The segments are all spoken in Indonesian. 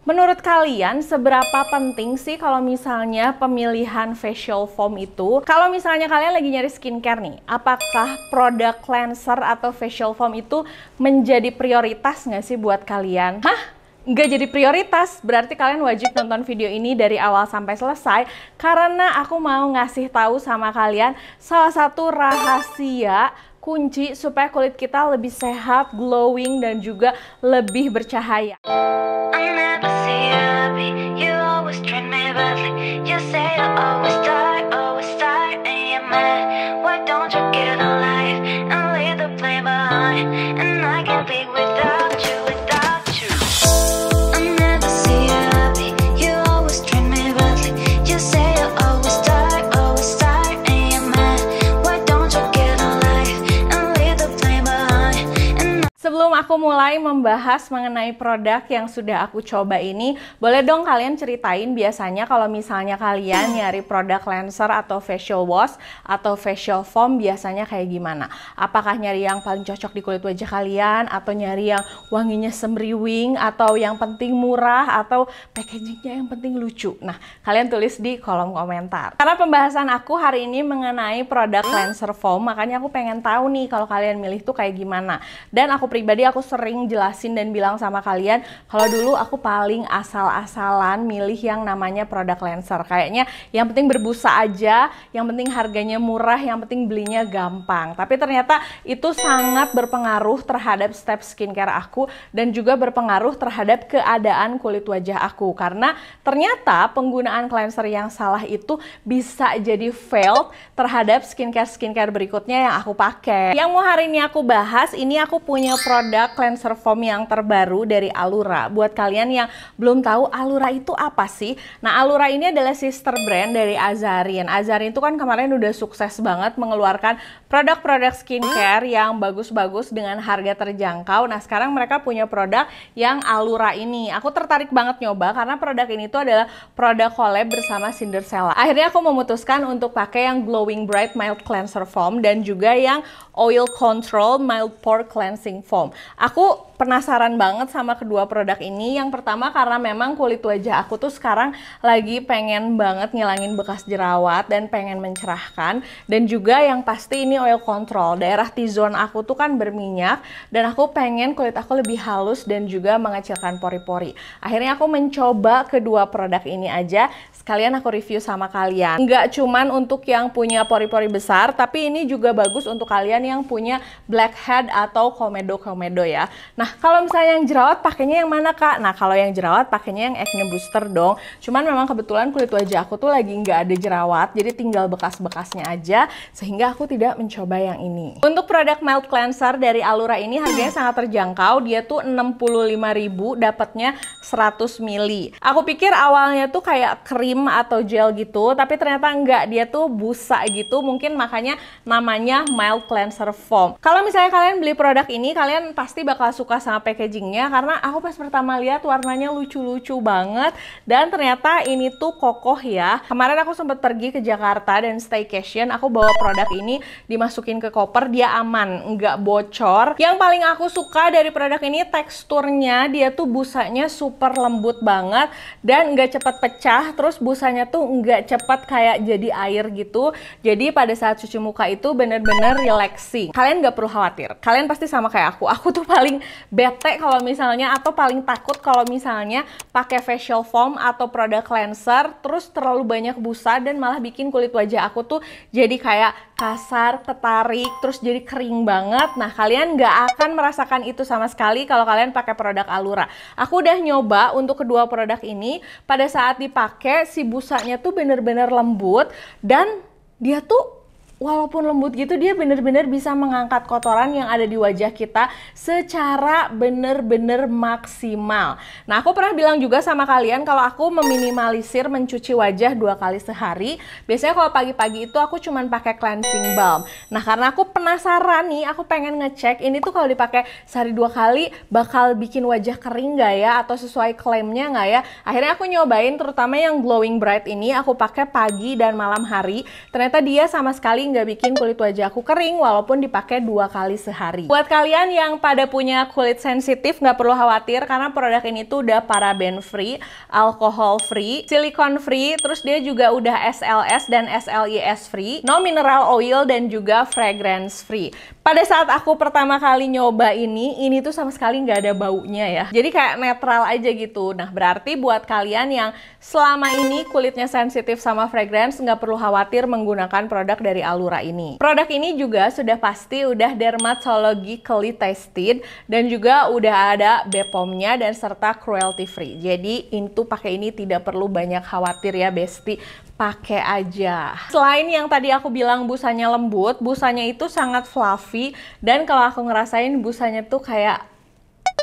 Menurut kalian, seberapa penting sih kalau misalnya pemilihan facial foam itu? Kalau misalnya kalian lagi nyari skincare nih, apakah produk cleanser atau facial foam itu menjadi prioritas nggak sih buat kalian? Hah? Nggak jadi prioritas, berarti kalian wajib nonton video ini dari awal sampai selesai karena aku mau ngasih tahu sama kalian salah satu rahasia kunci supaya kulit kita lebih sehat, glowing, dan juga lebih bercahaya. Sebelum aku mulai membahas mengenai produk yang sudah aku coba ini, boleh dong kalian ceritain biasanya kalau misalnya kalian nyari produk cleanser atau facial wash atau facial foam biasanya kayak gimana? Apakah nyari yang paling cocok di kulit wajah kalian, atau nyari yang wanginya semriwing, atau yang penting murah, atau packagingnya yang penting lucu? Nah, kalian tulis di kolom komentar. Karena pembahasan aku hari ini mengenai produk cleanser foam, makanya aku pengen tahu nih kalau kalian milih tuh kayak gimana. Dan aku pribadi aku sering jelasin dan bilang sama kalian kalau dulu aku paling asal-asalan milih yang namanya produk cleanser. Kayaknya yang penting berbusa aja, yang penting harganya murah, yang penting belinya gampang. Tapi ternyata itu sangat berpengaruh terhadap step skincare aku dan juga berpengaruh terhadap keadaan kulit wajah aku. Karena ternyata penggunaan cleanser yang salah itu bisa jadi failed terhadap skincare berikutnya yang aku pakai. Yang mau hari ini aku bahas, ini aku punya produk cleanser foam yang terbaru dari Alura. Buat kalian yang belum tahu Alura itu apa sih? Nah, Alura ini adalah sister brand dari Azarin. Azarin itu kan kemarin udah sukses banget mengeluarkan produk-produk skincare yang bagus-bagus dengan harga terjangkau. Nah, sekarang mereka punya produk yang Alura ini. Aku tertarik banget nyoba karena produk ini tuh adalah produk collab bersama Cinderella. Akhirnya aku memutuskan untuk pakai yang Glowing Bright Mild Cleanser Foam dan juga yang Oil Control Mild Pore Cleansing Foam. Aku penasaran banget sama kedua produk ini. Yang pertama karena memang kulit wajah aku tuh sekarang lagi pengen banget ngilangin bekas jerawat dan pengen mencerahkan. Dan juga yang pasti ini oil control. Daerah T-zone aku tuh kan berminyak dan aku pengen kulit aku lebih halus dan juga mengecilkan pori-pori. Akhirnya aku mencoba kedua produk ini aja. Sekalian aku review sama kalian. Nggak cuman untuk yang punya pori-pori besar, tapi ini juga bagus untuk kalian yang punya blackhead atau komedo ya. Nah, kalau misalnya yang jerawat pakainya yang mana, Kak? Nah, kalau yang jerawat pakainya yang acne booster dong. Cuman memang kebetulan kulit wajah aku tuh lagi nggak ada jerawat, jadi tinggal bekas-bekasnya aja, sehingga aku tidak mencoba yang ini. Untuk produk mild cleanser dari Alura ini harganya sangat terjangkau. Dia tuh 65.000, dapatnya 100 ml. Aku pikir awalnya tuh kayak krim atau gel gitu, tapi ternyata enggak, dia tuh busa gitu, mungkin makanya namanya mild cleanser foam. Kalau misalnya kalian beli produk ini, kalian pasti bakal suka sama packagingnya karena aku pas pertama lihat warnanya lucu-lucu banget dan ternyata ini tuh kokoh ya. Kemarin aku sempat pergi ke Jakarta dan staycation, aku bawa produk ini dimasukin ke koper, dia aman, enggak bocor. Yang paling aku suka dari produk ini teksturnya, dia tuh busanya super lembut banget dan enggak cepat pecah, terus busanya tuh nggak cepat kayak jadi air gitu. Jadi pada saat cuci muka itu bener-bener relaxing. Kalian nggak perlu khawatir. Kalian pasti sama kayak aku. Aku tuh paling bete kalau misalnya, atau paling takut kalau misalnya pakai facial foam atau produk cleanser terus terlalu banyak busa dan malah bikin kulit wajah aku tuh jadi kayak kasar, ketarik, terus jadi kering banget. Nah, kalian nggak akan merasakan itu sama sekali kalau kalian pakai produk Alura. Aku udah nyoba untuk kedua produk ini. Pada saat dipakai, si busanya tuh bener-bener lembut dan dia tuh walaupun lembut gitu, dia bener-bener bisa mengangkat kotoran yang ada di wajah kita secara bener-bener maksimal. Nah, aku pernah bilang juga sama kalian kalau aku meminimalisir mencuci wajah 2 kali sehari. Biasanya kalau pagi-pagi itu aku cuman pakai cleansing balm. Nah, karena aku penasaran nih, aku pengen ngecek ini tuh kalau dipakai sehari 2 kali bakal bikin wajah kering nggak ya, atau sesuai klaimnya nggak ya. Akhirnya aku nyobain, terutama yang Glowing Bright ini aku pakai pagi dan malam hari. Ternyata dia sama sekali sekali nggak bikin kulit wajah aku kering walaupun dipakai 2 kali sehari. Buat kalian yang pada punya kulit sensitif, nggak perlu khawatir karena produk ini tuh udah paraben free, alkohol free, silikon free, terus dia juga udah SLS dan SLIS free, no mineral oil, dan juga fragrance free. Pada saat aku pertama kali nyoba ini tuh sama sekali nggak ada baunya ya. Jadi kayak netral aja gitu. Nah, berarti buat kalian yang selama ini kulitnya sensitif sama fragrance, nggak perlu khawatir menggunakan produk dari Alura ini. Produk ini juga sudah pasti udah dermatologically tested dan juga udah ada BPOM-nya dan serta cruelty free. Jadi itu pakai ini tidak perlu banyak khawatir ya, Besti. Pakai aja. Selain yang tadi aku bilang busanya lembut, busanya itu sangat fluffy, dan kalau aku ngerasain busanya tuh kayak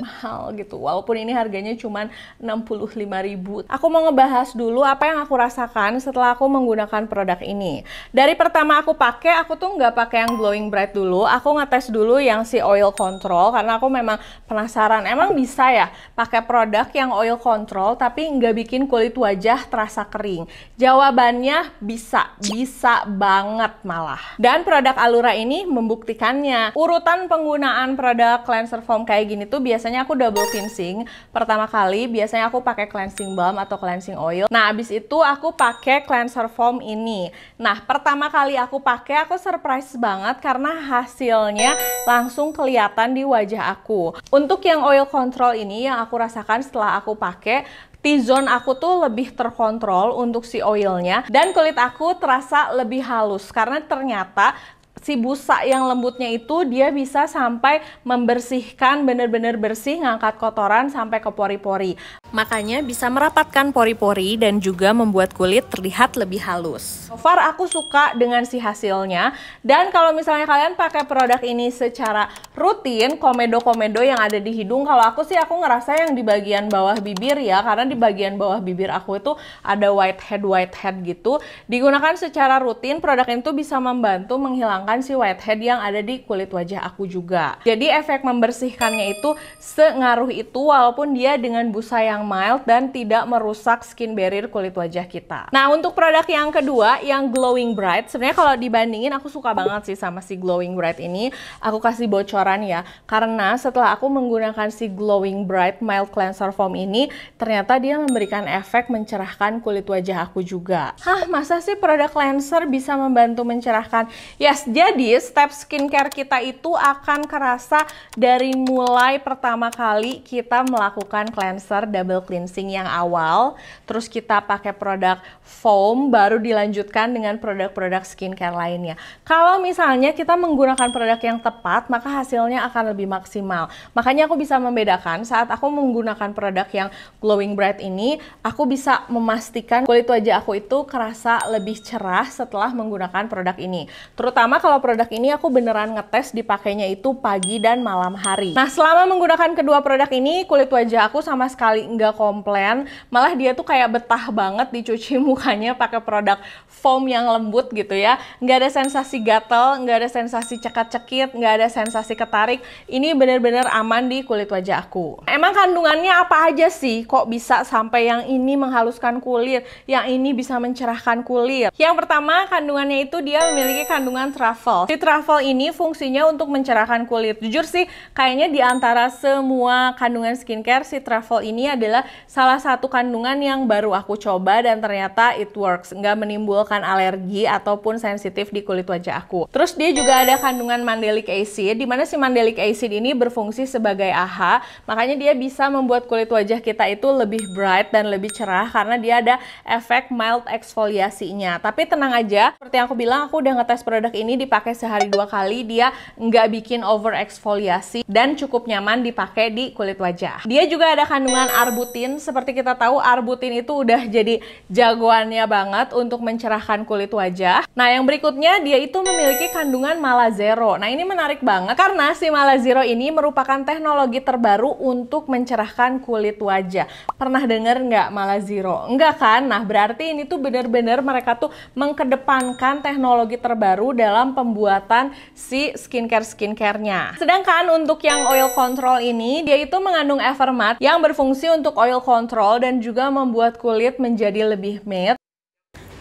mahal gitu, walaupun ini harganya cuma 65.000. Aku mau ngebahas dulu apa yang aku rasakan setelah aku menggunakan produk ini. Dari pertama aku pakai, aku tuh nggak pakai yang glowing bright dulu, aku ngetes dulu yang si oil control karena aku memang penasaran, emang bisa ya pakai produk yang oil control tapi nggak bikin kulit wajah terasa kering? Jawabannya bisa banget malah. Dan produk Alura ini membuktikannya. Urutan penggunaan produk cleanser foam kayak gini tuh biasanya aku double cleansing. Pertama kali biasanya aku pakai cleansing balm atau cleansing oil. Nah, abis itu aku pakai cleanser foam ini. Nah, pertama kali aku pakai, aku surprise banget karena hasilnya langsung kelihatan di wajah aku. Untuk yang oil control ini yang aku rasakan setelah aku pakai, T-zone aku tuh lebih terkontrol untuk si oilnya, dan kulit aku terasa lebih halus karena ternyata si busa yang lembutnya itu dia bisa sampai membersihkan, bener-bener bersih, ngangkat kotoran sampai ke pori-pori. Makanya bisa merapatkan pori-pori dan juga membuat kulit terlihat lebih halus. So far aku suka dengan si hasilnya. Dan kalau misalnya kalian pakai produk ini secara rutin, komedo-komedo yang ada di hidung, kalau aku sih aku ngerasa yang di bagian bawah bibir ya, karena di bagian bawah bibir aku itu ada whitehead gitu. Digunakan secara rutin, produk ini tuh bisa membantu menghilangkan si whitehead yang ada di kulit wajah aku juga. Jadi efek membersihkannya itu sengaruh itu walaupun dia dengan busa yang mild dan tidak merusak skin barrier kulit wajah kita. Nah, untuk produk yang kedua, yang glowing bright, sebenarnya kalau dibandingin aku suka banget sih sama si glowing bright ini. Aku kasih bocoran ya, karena setelah aku menggunakan si glowing bright mild cleanser foam ini, ternyata dia memberikan efek mencerahkan kulit wajah aku juga. Hah, masa sih produk cleanser bisa membantu mencerahkan? Yes, jadi step skincare kita itu akan kerasa dari mulai pertama kali kita melakukan cleanser double cleansing yang awal, terus kita pakai produk foam, baru dilanjutkan dengan produk-produk skincare lainnya. Kalau misalnya kita menggunakan produk yang tepat, maka hasilnya akan lebih maksimal. Makanya aku bisa membedakan saat aku menggunakan produk yang glowing bright ini, aku bisa memastikan kulit wajah aku itu kerasa lebih cerah setelah menggunakan produk ini. Terutama kalau produk ini aku beneran ngetes dipakainya itu pagi dan malam hari. Nah, selama menggunakan kedua produk ini, kulit wajah aku sama sekali nggak komplain, malah dia tuh kayak betah banget dicuci mukanya pakai produk foam yang lembut gitu ya. Nggak ada sensasi gatel, nggak ada sensasi cekat-cekit, nggak ada sensasi ketarik. Ini bener-bener aman di kulit wajah aku. Emang kandungannya apa aja sih? Kok bisa sampai yang ini menghaluskan kulit, yang ini bisa mencerahkan kulit? Yang pertama, kandungannya itu dia memiliki kandungan truffle. Si truffle ini fungsinya untuk mencerahkan kulit. Jujur sih, kayaknya di antara semua kandungan skincare, si truffle ini adalah salah satu kandungan yang baru aku coba dan ternyata it works, nggak menimbulkan alergi ataupun sensitif di kulit wajah aku. Terus dia juga ada kandungan mandelic acid, di mana si mandelic acid ini berfungsi sebagai AHA, makanya dia bisa membuat kulit wajah kita itu lebih bright dan lebih cerah karena dia ada efek mild eksfoliasinya. Tapi tenang aja, seperti yang aku bilang, aku udah ngetes produk ini dipakai sehari 2 kali, dia nggak bikin over eksfoliasi dan cukup nyaman dipakai di kulit wajah. Dia juga ada kandungan arbutin. Seperti kita tahu, arbutin itu udah jadi jagoannya banget untuk mencerahkan kulit wajah. Nah, yang berikutnya dia itu memiliki kandungan Malazero. Nah, ini menarik banget karena si Malazero ini merupakan teknologi terbaru untuk mencerahkan kulit wajah. Pernah denger nggak Malazero? Enggak kan? Nah, berarti ini tuh bener-bener mereka tuh mengkedepankan teknologi terbaru dalam pembuatan si skincare-skincare-nya. Sedangkan untuk yang oil control ini, dia itu mengandung Evermatte yang berfungsi untuk oil control dan juga membuat kulit menjadi lebih matte.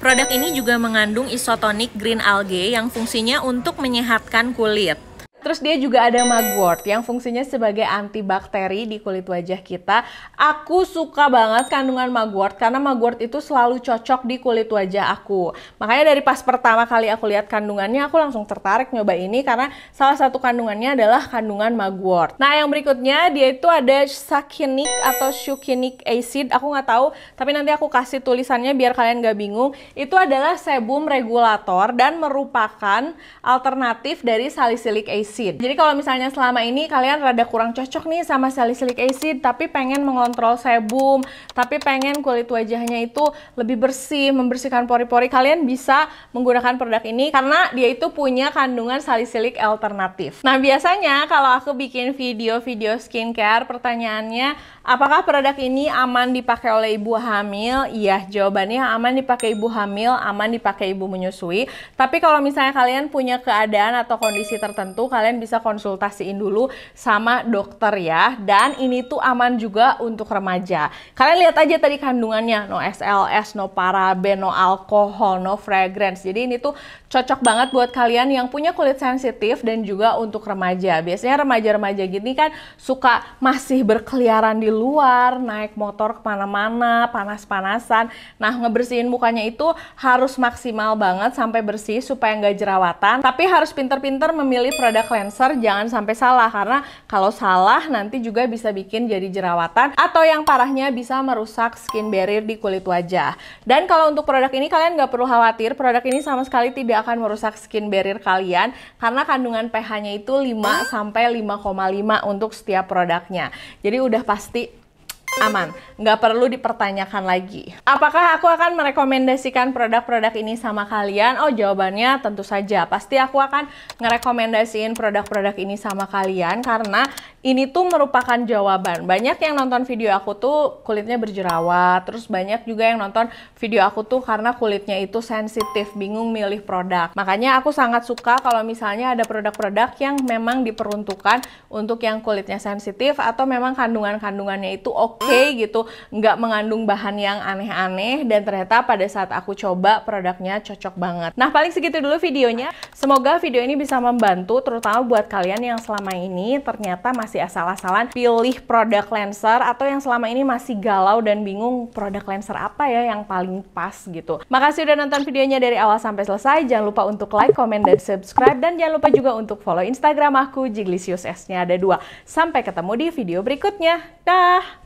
Produk ini juga mengandung isotonic green algae yang fungsinya untuk menyehatkan kulit. Terus dia juga ada mugwort yang fungsinya sebagai antibakteri di kulit wajah kita. Aku suka banget kandungan mugwort karena mugwort itu selalu cocok di kulit wajah aku. Makanya dari pas pertama kali aku lihat kandungannya, aku langsung tertarik nyoba ini karena salah satu kandungannya adalah kandungan mugwort. Nah, yang berikutnya dia itu ada succinic atau succinic acid. Aku nggak tahu, tapi nanti aku kasih tulisannya biar kalian nggak bingung. Itu adalah sebum regulator dan merupakan alternatif dari salicylic acid. Jadi kalau misalnya selama ini kalian rada kurang cocok nih sama salicylic acid, tapi pengen mengontrol sebum, tapi pengen kulit wajahnya itu lebih bersih, membersihkan pori-pori, kalian bisa menggunakan produk ini karena dia itu punya kandungan salicylic alternatif. Nah, biasanya kalau aku bikin video-video skincare, pertanyaannya, apakah produk ini aman dipakai oleh ibu hamil? Iya, jawabannya aman dipakai ibu hamil, aman dipakai ibu menyusui. Tapi kalau misalnya kalian punya keadaan atau kondisi tertentu, kalian bisa konsultasiin dulu sama dokter ya. Dan ini tuh aman juga untuk remaja. Kalian lihat aja tadi kandungannya, no SLS, no paraben, no alkohol, no fragrance. Jadi ini tuh cocok banget buat kalian yang punya kulit sensitif dan juga untuk remaja. Biasanya remaja-remaja gini kan suka masih berkeliaran di luar, naik motor kemana-mana, panas-panasan. Nah, ngebersihin mukanya itu harus maksimal banget sampai bersih supaya nggak jerawatan. Tapi harus pinter-pinter memilih produk cleanser, jangan sampai salah karena kalau salah nanti juga bisa bikin jadi jerawatan atau yang parahnya bisa merusak skin barrier di kulit wajah. Dan kalau untuk produk ini kalian nggak perlu khawatir, produk ini sama sekali tidak akan merusak skin barrier kalian karena kandungan pH-nya itu 5 sampai 5,5 untuk setiap produknya. Jadi udah pasti aman, nggak perlu dipertanyakan lagi. Apakah aku akan merekomendasikan produk-produk ini sama kalian? Oh, jawabannya tentu saja. Pasti aku akan ngerekomendasiin produk-produk ini sama kalian karena ini tuh merupakan jawaban. Banyak yang nonton video aku tuh kulitnya berjerawat, terus banyak juga yang nonton video aku tuh karena kulitnya itu sensitif, bingung milih produk. Makanya aku sangat suka kalau misalnya ada produk-produk yang memang diperuntukkan untuk yang kulitnya sensitif atau memang kandungan-kandungannya itu oke gitu, nggak mengandung bahan yang aneh-aneh, dan ternyata pada saat aku coba produknya cocok banget. Nah, paling segitu dulu videonya. Semoga video ini bisa membantu terutama buat kalian yang selama ini ternyata masih asal-asalan pilih produk cleanser atau yang selama ini masih galau dan bingung produk cleanser apa ya yang paling pas gitu. Makasih udah nonton videonya dari awal sampai selesai. Jangan lupa untuk like, comment, dan subscribe, dan jangan lupa juga untuk follow Instagram aku, Jiglisius S-nya ada 2. Sampai ketemu di video berikutnya. Dah!